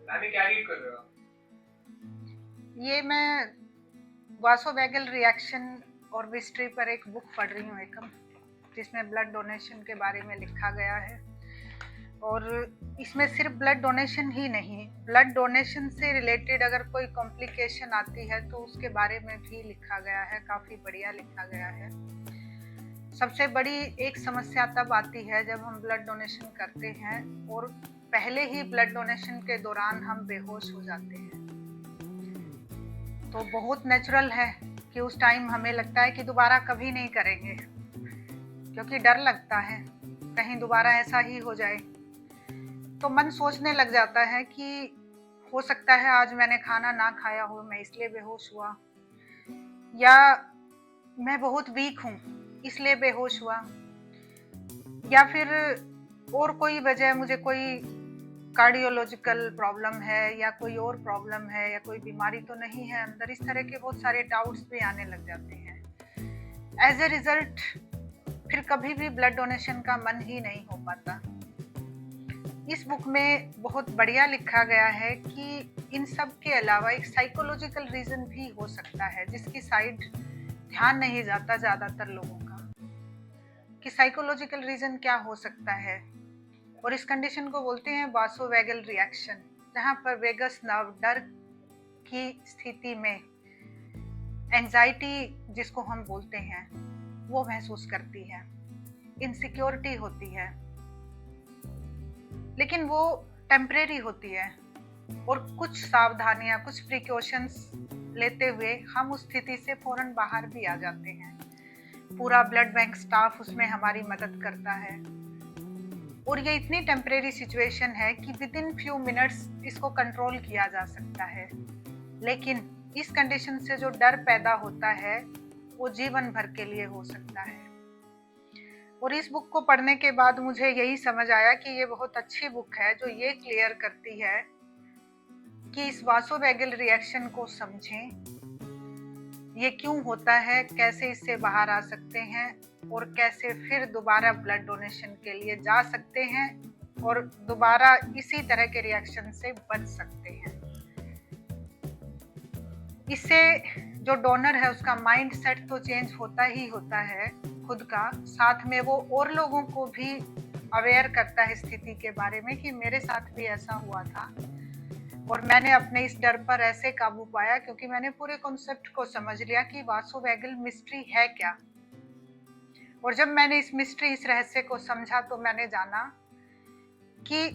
अभी क्या रीड कर रहे हो? ये मैं वासोवैगल रिएक्शन और मिस्ट्री पर एक बुक पढ़ रही हूँ एकम, जिसमें ब्लड डोनेशन के बारे में लिखा गया है। और इसमें सिर्फ ब्लड डोनेशन ही नहीं, ब्लड डोनेशन से रिलेटेड अगर कोई कॉम्प्लिकेशन आती है तो उसके बारे में भी लिखा गया है, काफ़ी बढ़िया लिखा गया है। सबसे बड़ी एक समस्या तब आती है जब हम ब्लड डोनेशन करते हैं और पहले ही ब्लड डोनेशन के दौरान हम बेहोश हो जाते हैं। तो बहुत नेचुरल है कि उस टाइम हमें लगता है कि दोबारा कभी नहीं करेंगे, क्योंकि डर लगता है कहीं दोबारा ऐसा ही हो जाए। तो मन सोचने लग जाता है कि हो सकता है आज मैंने खाना ना खाया हो, मैं इसलिए बेहोश हुआ, या मैं बहुत वीक हूँ इसलिए बेहोश हुआ, या फिर और कोई वजह, मुझे कोई कार्डियोलॉजिकल प्रॉब्लम है या कोई और प्रॉब्लम है या कोई बीमारी तो नहीं है अंदर। इस तरह के बहुत सारे डाउट्स भी आने लग जाते हैं। एज ए रिजल्ट फिर कभी भी ब्लड डोनेशन का मन ही नहीं हो पाता। इस बुक में बहुत बढ़िया लिखा गया है कि इन सब के अलावा एक साइकोलॉजिकल रीजन भी हो सकता है, जिसकी साइड ध्यान नहीं जाता ज़्यादातर लोगों का, कि साइकोलॉजिकल रीजन क्या हो सकता है। और इस कंडीशन को बोलते हैं वासोवैगल रिएक्शन, जहाँ पर वेगस नर्व डर की स्थिति में एंजाइटी जिसको हम बोलते हैं वो महसूस करती है, इनसिक्योरिटी होती है, लेकिन वो टेम्परेरी होती है। और कुछ सावधानियां, कुछ प्रिकॉशंस लेते हुए हम उस स्थिति से फौरन बाहर भी आ जाते हैं। पूरा ब्लड बैंक स्टाफ उसमें हमारी मदद करता है। और ये इतनी टेम्परेरी सिचुएशन है कि विद इन फ्यू मिनट्स इसको कंट्रोल किया जा सकता है, लेकिन इस कंडीशन से जो डर पैदा होता है वो जीवन भर के लिए हो सकता है। और इस बुक को पढ़ने के बाद मुझे यही समझ आया कि ये बहुत अच्छी बुक है जो ये क्लियर करती है कि इस वासोवैगल रिएक्शन को समझें, ये क्यों होता है, कैसे इससे बाहर आ सकते हैं और कैसे फिर दोबारा ब्लड डोनेशन के लिए जा सकते हैं और दोबारा इसी तरह के रिएक्शन से बच सकते हैं। इससे जो डोनर है उसका माइंड सेट तो चेंज होता ही होता है खुद का, साथ में वो और लोगों को भी अवेयर करता है स्थिति के बारे में कि मेरे साथ भी ऐसा हुआ था और मैंने अपने इस डर पर ऐसे काबू पाया क्योंकि मैंने पूरे कॉन्सेप्ट को समझ लिया कि वासोवैगल मिस्ट्री है क्या। और जब मैंने इस मिस्ट्री, इस रहस्य को समझा तो मैंने जाना कि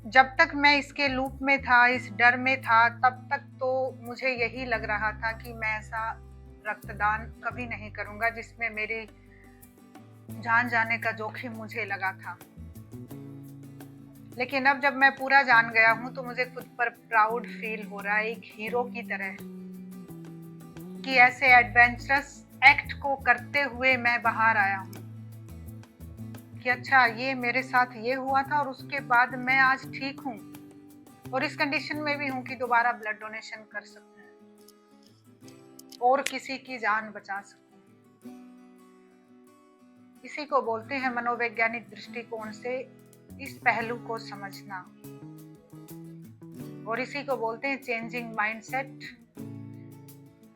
जब तक मैं इसके लूप में था, इस डर में था, तब तक तो मुझे यही लग रहा था कि मैं ऐसा रक्तदान कभी नहीं करूंगा जिसमें मेरी जान जाने का जोखिम मुझे लगा था। लेकिन अब जब मैं पूरा जान गया हूं तो मुझे खुद पर प्राउड फील हो रहा है, एक हीरो की तरह, कि ऐसे एडवेंचरस एक्ट को करते हुए मैं बाहर आया हूं, कि अच्छा ये मेरे साथ ये हुआ था और उसके बाद मैं आज ठीक हूं और इस कंडीशन में भी हूं कि दोबारा ब्लड डोनेशन कर सकूं और किसी की जान बचा सकूं। इसी को बोलते हैं मनोवैज्ञानिक दृष्टिकोण से इस पहलू को समझना, और इसी को बोलते हैं चेंजिंग माइंडसेट।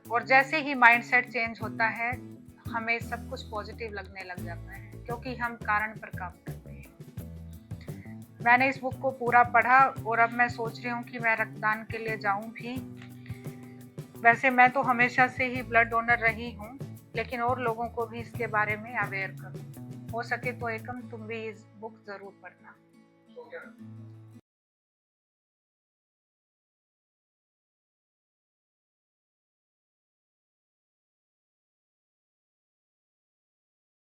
और जैसे ही माइंडसेट चेंज होता है हमें सब कुछ पॉजिटिव लगने लग जाता है, क्योंकि हम कारण पर काम करते हैं। मैंने इस बुक को पूरा पढ़ा और अब मैं सोच रही हूँ कि मैं रक्तदान के लिए जाऊँ भी। वैसे मैं तो हमेशा से ही ब्लड डोनर रही हूँ, लेकिन और लोगों को भी इसके बारे में अवेयर करूँ। हो सके तो एकम तुम भी इस बुक जरूर पढ़ना। तो क्या